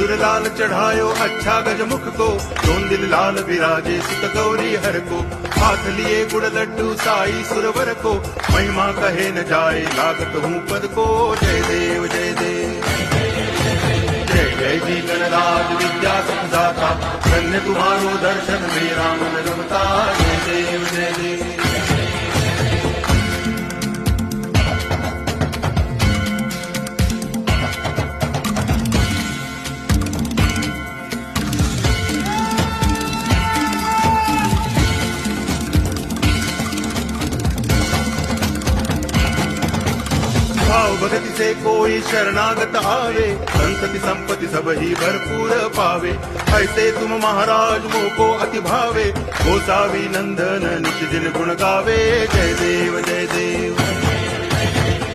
सिंदूर लाल चढ़ायो अच्छा गजमुख को, दोन दिल लाल विराजे सुत गौरी हर को, हाथ लिए गुड़ लड्डू साई सुरवर को, महिमा कहे न जाए लागत हूँ पद को। जय देव जय देव जय जय जी गणराज विद्या सुखदाता, धन्य तुम्हारो दर्शन मेरा मन रमता। जय देव जय देव भाव भगति से कोई शरणागत आवे, संतति संपत्ति सब ही भरपूर पावे। ऐसे तुम महाराज मोको अति भावे, गोसावी नंदन नित दिन गुण गावे। जय देव जय देव